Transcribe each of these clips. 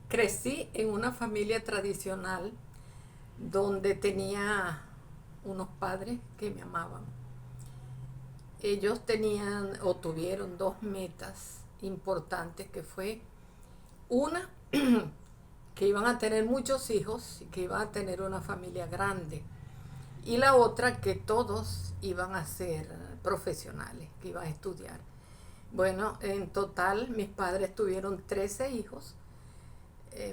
Crecí en una familia tradicional donde tenía unos padres que me amaban. Ellos tenían o tuvieron dos metas importantes que fue una, que iban a tener muchos hijos y que iban a tener una familia grande. Y la otra, que todos iban a ser profesionales, que iban a estudiar. Bueno, en total mis padres tuvieron 13 hijos.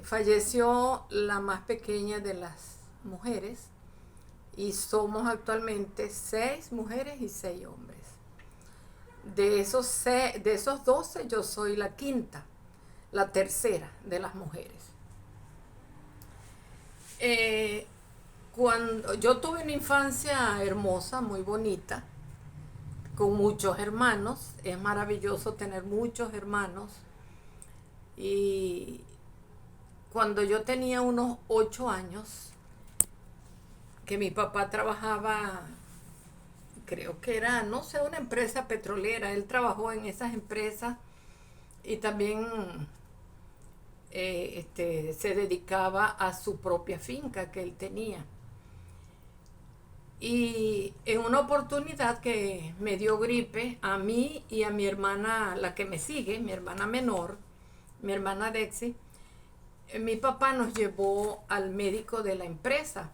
Falleció la más pequeña de las mujeres y somos actualmente 6 mujeres y 6 hombres. De esos 12 yo soy la quinta, la tercera de las mujeres. Eh, Cuando yo tuve una infancia hermosa, muy bonita, con muchos hermanos, es maravilloso tener muchos hermanos. Y cuando yo tenía unos 8 años, que mi papá trabajaba, creo que era, no sé, una empresa petrolera, él trabajó en esas empresas y también se dedicaba a su propia finca que él tenía. Y en una oportunidad que me dio gripe a mí y a mi hermana, la que me sigue, mi hermana menor, mi hermana Dexy, mi papá nos llevó al médico de la empresa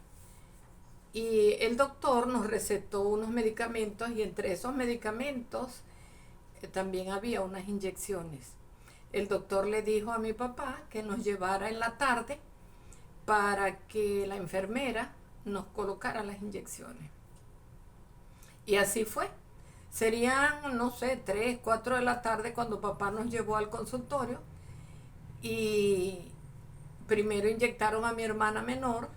y el doctor nos recetó unos medicamentos y entre esos medicamentos también había unas inyecciones. El doctor le dijo a mi papá que nos llevara en la tarde para que la enfermera nos colocara las inyecciones. Y así fue. Serían, no sé, 3, 4 de la tarde cuando papá nos llevó al consultorio y primero inyectaron a mi hermana menor.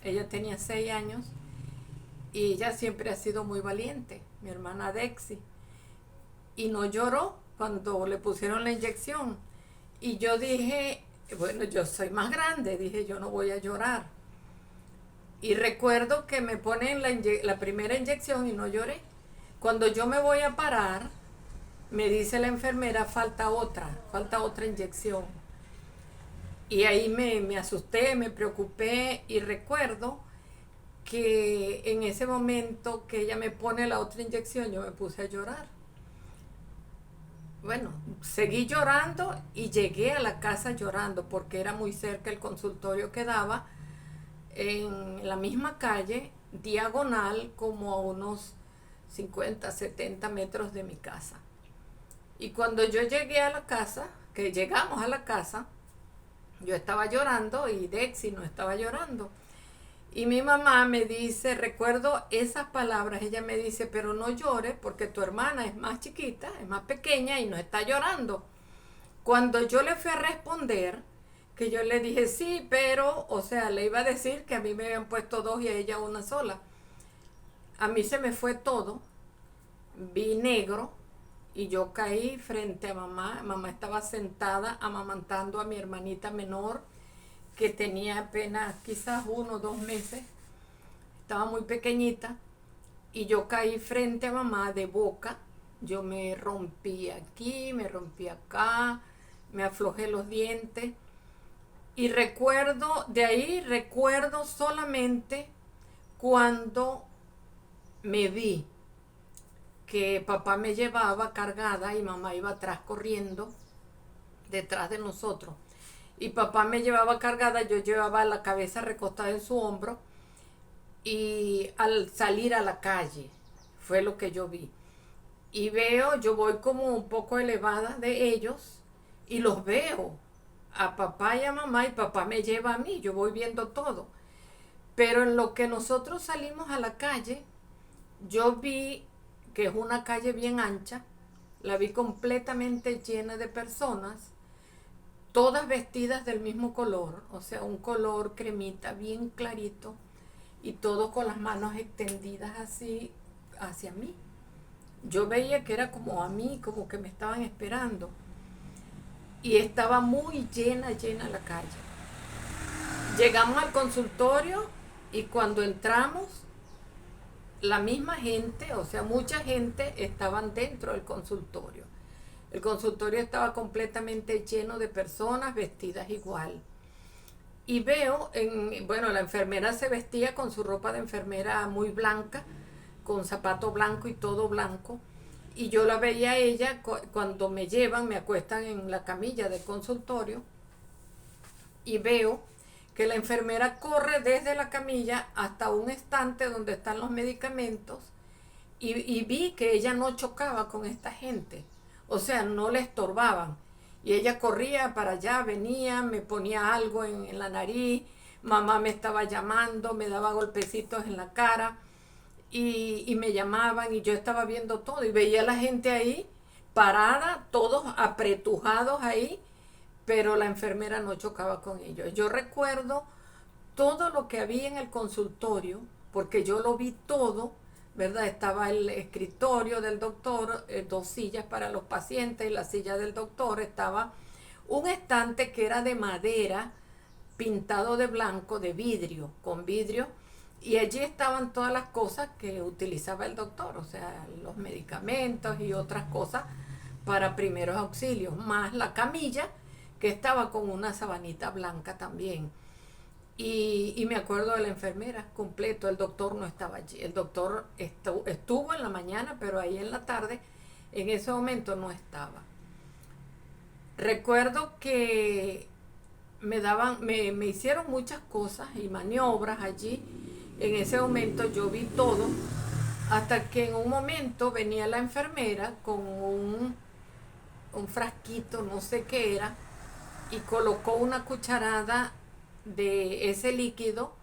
Ella tenía 6 años y ella siempre ha sido muy valiente, mi hermana Dexy. Y no lloró cuando le pusieron la inyección. Y yo dije, bueno, yo soy más grande, dije, yo no voy a llorar. Y recuerdo que me ponen la primera inyección y no lloré. Cuando yo me voy a parar, me dice la enfermera, falta otra inyección. Y ahí me asusté, me preocupé y recuerdo que en ese momento que ella me pone la otra inyección, yo me puse a llorar. Bueno, seguí llorando y llegué a la casa llorando porque era muy cerca el consultorio, quedaba en la misma calle, diagonal, como a unos 50, 70 metros de mi casa. Y cuando yo llegué a la casa, que llegamos a la casa, yo estaba llorando y Dexy no estaba llorando. Y mi mamá me dice, recuerdo esas palabras, ella me dice, pero no llores porque tu hermana es más chiquita, es más pequeña y no está llorando. Cuando yo le fui a responder, que yo le dije sí, pero, o sea, le iba a decir que a mí me habían puesto dos y a ella una sola. A mí se me fue todo, vi negro y yo caí frente a mamá. Mamá estaba sentada amamantando a mi hermanita menor, que tenía apenas quizás 1 o 2 meses, estaba muy pequeñita, y yo caí frente a mamá de boca. Yo me rompí aquí, me rompí acá, me aflojé los dientes. Y recuerdo, de ahí recuerdo solamente cuando me vi que papá me llevaba cargada y mamá iba atrás corriendo detrás de nosotros. Y papá me llevaba cargada, yo llevaba la cabeza recostada en su hombro y al salir a la calle fue lo que yo vi. Y veo, yo voy como un poco elevada de ellos y los veo a papá y a mamá y papá me lleva a mí, yo voy viendo todo. Pero en lo que nosotros salimos a la calle, yo vi que es una calle bien ancha, la vi completamente llena de personas, todas vestidas del mismo color, o sea, un color cremita bien clarito y todo con las manos extendidas así hacia mí. Yo veía que era como a mí, como que me estaban esperando. Y estaba muy llena, llena la calle. Llegamos al consultorio y cuando entramos, la misma gente, o sea, mucha gente estaban dentro del consultorio. El consultorio estaba completamente lleno de personas vestidas igual. Y veo, bueno, la enfermera se vestía con su ropa de enfermera muy blanca, con zapato blanco y todo blanco. Y yo la veía a ella cuando me llevan, me acuestan en la camilla del consultorio y veo que la enfermera corre desde la camilla hasta un estante donde están los medicamentos y vi que ella no chocaba con esta gente, o sea, no le estorbaban. Y ella corría para allá, venía, me ponía algo en la nariz, mamá me estaba llamando, me daba golpecitos en la cara y me llamaban y yo estaba viendo todo y veía a la gente ahí parada, todos apretujados ahí, pero la enfermera no chocaba con ellos. Yo recuerdo todo lo que había en el consultorio, porque yo lo vi todo, ¿verdad? Estaba el escritorio del doctor, dos sillas para los pacientes y la silla del doctor, estaba un estante que era de madera, pintado de blanco, de vidrio, con vidrio, y allí estaban todas las cosas que utilizaba el doctor, o sea, los medicamentos y otras cosas para primeros auxilios, más la camilla que estaba con una sabanita blanca también. Y me acuerdo de la enfermera completo, el doctor no estaba allí. El doctor estuvo en la mañana, pero ahí en la tarde, en ese momento no estaba. Recuerdo que me hicieron muchas cosas y maniobras allí. En ese momento yo vi todo, hasta que en un momento venía la enfermera con un frasquito, no sé qué era, y colocó una cucharada de ese líquido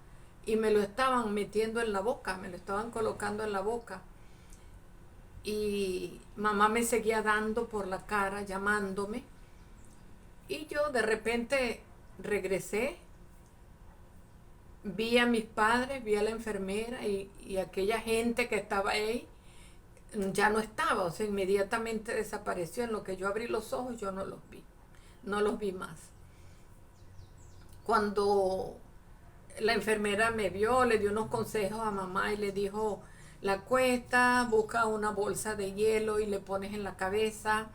y me lo estaban metiendo en la boca, me lo estaban colocando en la boca. Y mamá me seguía dando por la cara, llamándome. Y yo de repente regresé, vi a mis padres, vi a la enfermera y aquella gente que estaba ahí ya no estaba, o sea, inmediatamente desapareció. En lo que yo abrí los ojos, yo no los vi más. Cuando la enfermera me vio, le dio unos consejos a mamá y le dijo, la acuesta, busca una bolsa de hielo y le pones en la cabeza,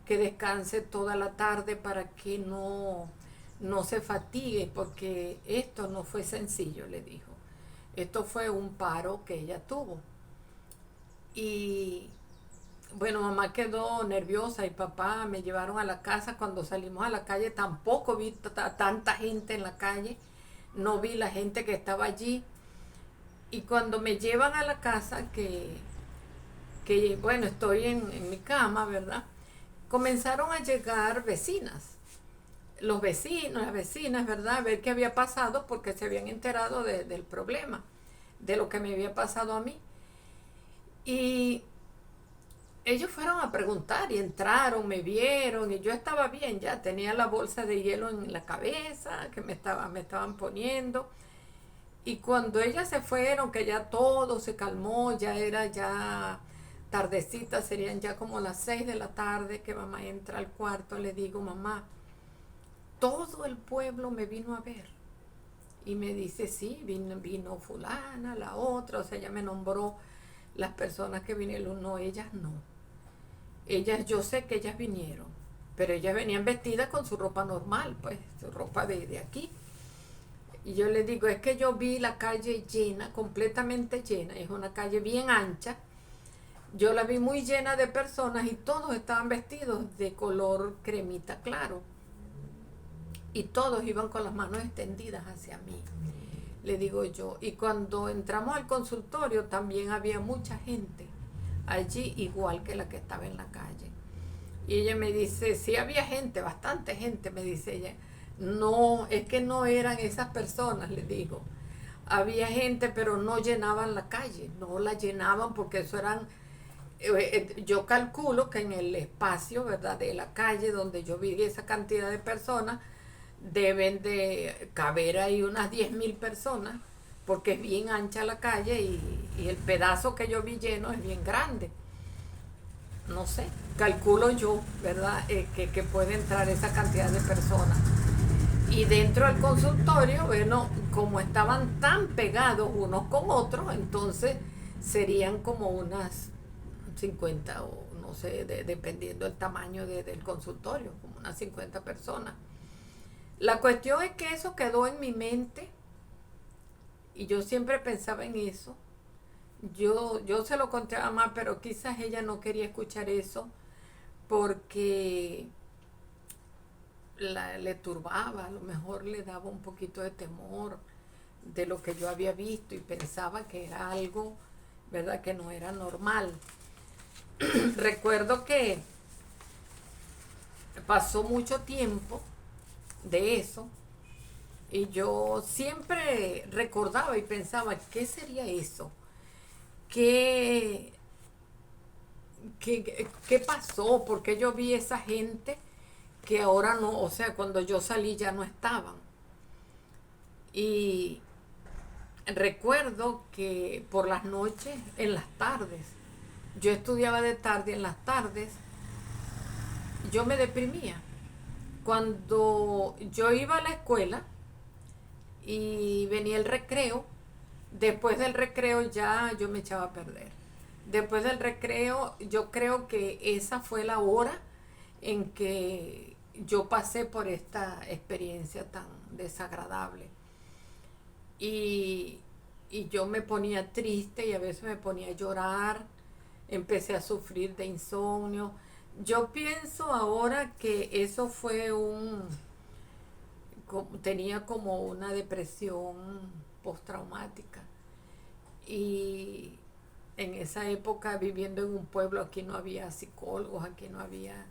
que descanse toda la tarde para que no se fatigue, porque esto no fue sencillo, le dijo. Esto fue un paro que ella tuvo. Y bueno, mamá quedó nerviosa y papá me llevaron a la casa. Cuando salimos a la calle tampoco vi tanta gente en la calle, no vi la gente que estaba allí. Y cuando me llevan a la casa, que bueno, estoy en mi cama, ¿verdad? Comenzaron a llegar vecinas, los vecinos, las vecinas, ¿verdad? A ver qué había pasado porque se habían enterado del problema, de lo que me había pasado a mí. Y ellos fueron a preguntar y entraron, me vieron y yo estaba bien, ya tenía la bolsa de hielo en la cabeza que me estaban poniendo. Y cuando ellas se fueron, que ya todo se calmó, ya era ya tardecita, serían ya como las 6 de la tarde que mamá entra al cuarto, le digo, mamá, todo el pueblo me vino a ver. Y me dice, sí, vino fulana, la otra, o sea, ella me nombró las personas que vinieron, no, ellas no. Ellas, yo sé que ellas vinieron, pero ellas venían vestidas con su ropa normal, pues, su ropa de aquí. Y yo le digo, es que yo vi la calle llena, completamente llena, es una calle bien ancha. Yo la vi muy llena de personas y todos estaban vestidos de color cremita claro. Y todos iban con las manos extendidas hacia mí, le digo yo. Y cuando entramos al consultorio también había mucha gente allí, igual que la que estaba en la calle. Y ella me dice, sí había gente, bastante gente, me dice ella. No, es que no eran esas personas, le digo. Había gente, pero no llenaban la calle, no la llenaban porque eso eran, yo calculo que en el espacio, ¿verdad?, de la calle donde yo vi esa cantidad de personas, deben de caber ahí unas 10.000 personas, porque es bien ancha la calle y el pedazo que yo vi lleno es bien grande. No sé, calculo yo, ¿verdad?, que puede entrar esa cantidad de personas. Y dentro del consultorio, bueno, como estaban tan pegados unos con otros, entonces serían como unas 50 o no sé, dependiendo del tamaño del consultorio, como unas 50 personas. La cuestión es que eso quedó en mi mente y yo siempre pensaba en eso. Yo se lo conté a mamá, pero quizás ella no quería escuchar eso porque le turbaba, a lo mejor le daba un poquito de temor de lo que yo había visto y pensaba que era algo, ¿verdad?, que no era normal. Recuerdo que pasó mucho tiempo de eso y yo siempre recordaba y pensaba, ¿qué sería eso? ¿Qué, qué pasó? ¿Por qué yo vi esa gente que ahora no, o sea, cuando yo salí ya no estaban? Y recuerdo que por las noches, en las tardes, yo estudiaba de tarde, en las tardes, yo me deprimía. Cuando yo iba a la escuela y venía el recreo, después del recreo ya yo me echaba a perder. Después del recreo, yo creo que esa fue la hora en que yo pasé por esta experiencia tan desagradable. Y, y yo me ponía triste y a veces me ponía a llorar, empecé a sufrir de insomnio. Yo pienso ahora que eso fue tenía como una depresión postraumática. Y en esa época, viviendo en un pueblo, aquí no había psicólogos, aquí no había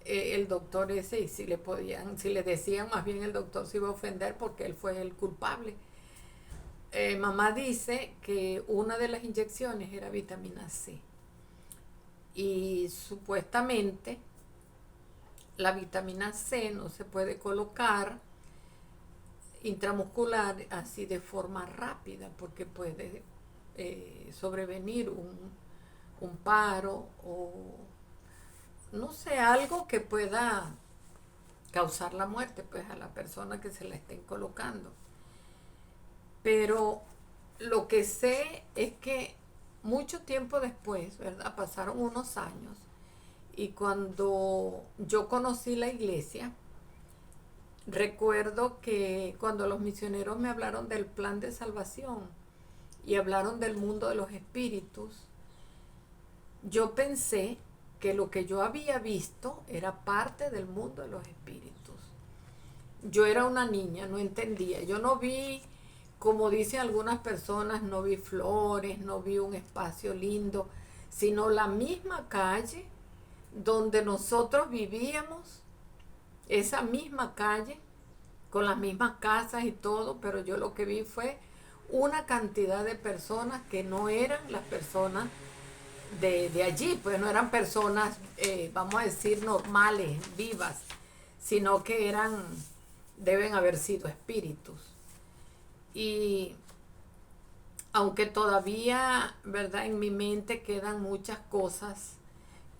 el doctor ese, y si le decían, más bien el doctor se iba a ofender porque él fue el culpable. Mamá dice que una de las inyecciones era vitamina C y supuestamente la vitamina C no se puede colocar intramuscular así de forma rápida porque puede sobrevenir un paro o no sé, algo que pueda causar la muerte pues a la persona que se la estén colocando. Pero lo que sé es que mucho tiempo después, ¿verdad? Pasaron unos años y cuando yo conocí la iglesia, recuerdo que cuando los misioneros me hablaron del plan de salvación y hablaron del mundo de los espíritus, yo pensé que lo que yo había visto era parte del mundo de los espíritus. Yo era una niña, no entendía. Yo no vi, como dicen algunas personas, no vi flores, no vi un espacio lindo, sino la misma calle donde nosotros vivíamos, esa misma calle, con las mismas casas y todo, pero yo lo que vi fue una cantidad de personas que no eran las personas de allí, pues no eran personas, vamos a decir, normales, vivas, sino que deben haber sido espíritus. Y aunque todavía, ¿verdad?, en mi mente quedan muchas cosas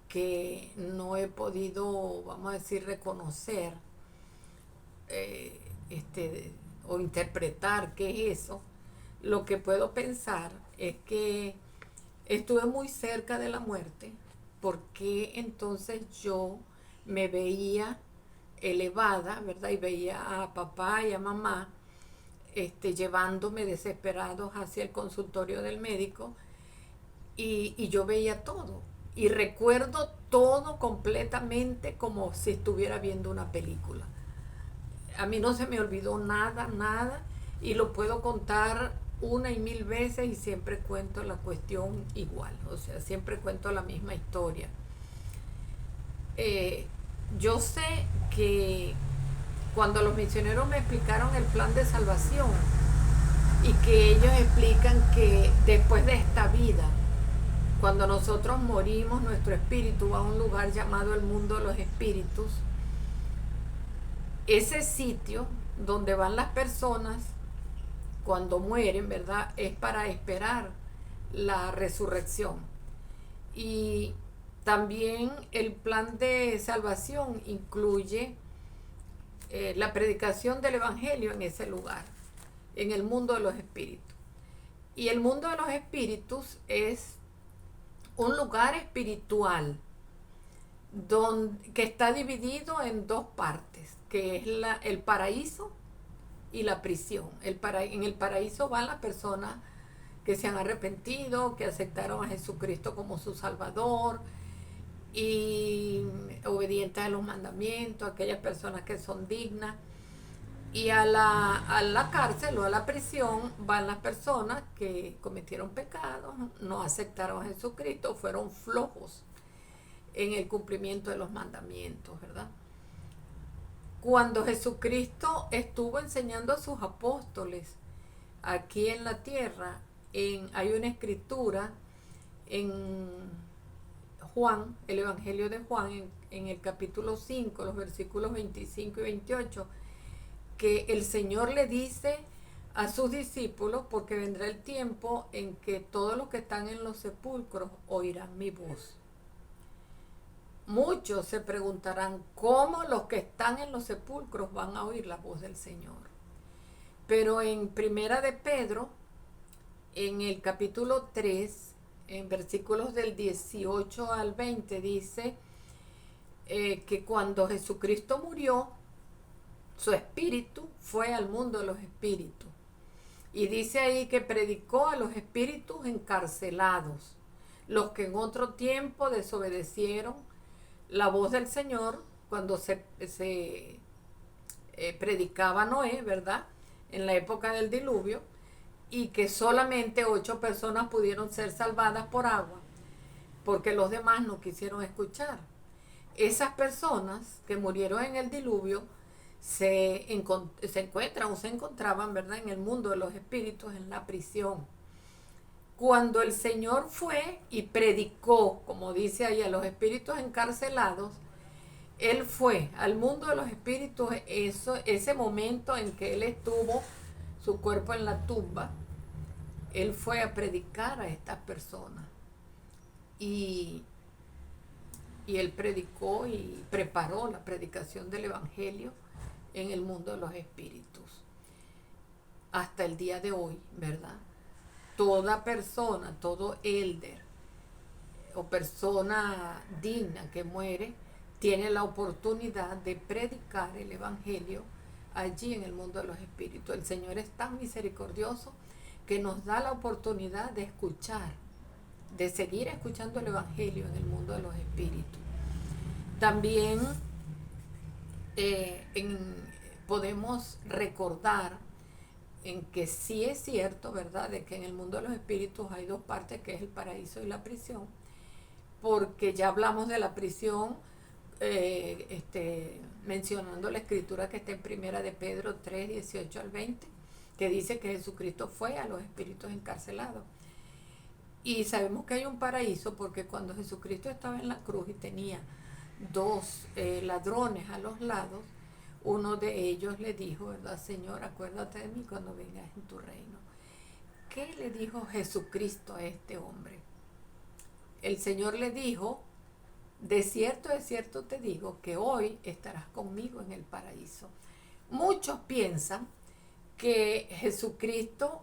que no he podido, vamos a decir, reconocer eh, o interpretar qué es eso, lo que puedo pensar es que estuve muy cerca de la muerte porque entonces yo me veía elevada, ¿verdad? Y veía a papá y a mamá llevándome desesperados hacia el consultorio del médico y yo veía todo. Y recuerdo todo completamente como si estuviera viendo una película. A mí no se me olvidó nada, nada, y lo puedo contar una y mil veces y siempre cuento la cuestión igual, o sea, siempre cuento la misma historia. Yo sé que cuando los misioneros me explicaron el plan de salvación y que ellos explican que después de esta vida, cuando nosotros morimos, nuestro espíritu va a un lugar llamado el mundo de los espíritus. Ese sitio donde van las personas cuando mueren, ¿verdad?, es para esperar la resurrección. Y también el plan de salvación incluye la predicación del evangelio en ese lugar, en el mundo de los espíritus. Y el mundo de los espíritus es un lugar espiritual que está dividido en dos partes, que es el paraíso y la prisión. En el paraíso van las personas que se han arrepentido, que aceptaron a Jesucristo como su Salvador y obedientes a los mandamientos, aquellas personas que son dignas. Y a la cárcel o a la prisión van las personas que cometieron pecados, no aceptaron a Jesucristo, fueron flojos en el cumplimiento de los mandamientos, ¿verdad? Cuando Jesucristo estuvo enseñando a sus apóstoles aquí en la tierra, hay una escritura en Juan, el Evangelio de Juan, en el capítulo 5, los versículos 25 y 28, que el Señor le dice a sus discípulos, porque vendrá el tiempo en que todos los que están en los sepulcros oirán mi voz. Muchos se preguntarán cómo los que están en los sepulcros van a oír la voz del Señor. Pero en Primera de Pedro, en el capítulo 3, en versículos del 18 al 20, dice que cuando Jesucristo murió, su espíritu fue al mundo de los espíritus. Y dice ahí que predicó a los espíritus encarcelados, los que en otro tiempo desobedecieron la voz del Señor cuando se predicaba Noé, ¿verdad? En la época del diluvio, y que solamente 8 personas pudieron ser salvadas por agua, porque los demás no quisieron escuchar. Esas personas que murieron en el diluvio se encuentran o se encontraban, ¿verdad?, en el mundo de los espíritus, en la prisión. Cuando el Señor fue y predicó, como dice ahí, a los espíritus encarcelados, Él fue al mundo de los espíritus, ese momento en que Él estuvo, su cuerpo en la tumba, Él fue a predicar a estas personas. Y Él predicó y preparó la predicación del Evangelio en el mundo de los espíritus. Hasta el día de hoy, ¿verdad? Toda persona, todo elder o persona digna que muere, tiene la oportunidad de predicar el Evangelio allí en el mundo de los espíritus. El Señor es tan misericordioso que nos da la oportunidad de escuchar, de seguir escuchando el Evangelio en el mundo de los espíritus. También podemos recordar en que sí es cierto, ¿verdad?, de que en el mundo de los espíritus hay dos partes, que es el paraíso y la prisión, porque ya hablamos de la prisión, mencionando la escritura que está en Primera de Pedro 3, 18 al 20, que dice que Jesucristo fue a los espíritus encarcelados. Y sabemos que hay un paraíso porque cuando Jesucristo estaba en la cruz y tenía 2 ladrones a los lados, uno de ellos le dijo, ¿verdad? Señor, acuérdate de mí cuando vengas en tu reino. ¿Qué le dijo Jesucristo a este hombre? El Señor le dijo, de cierto te digo que hoy estarás conmigo en el paraíso. Muchos piensan que Jesucristo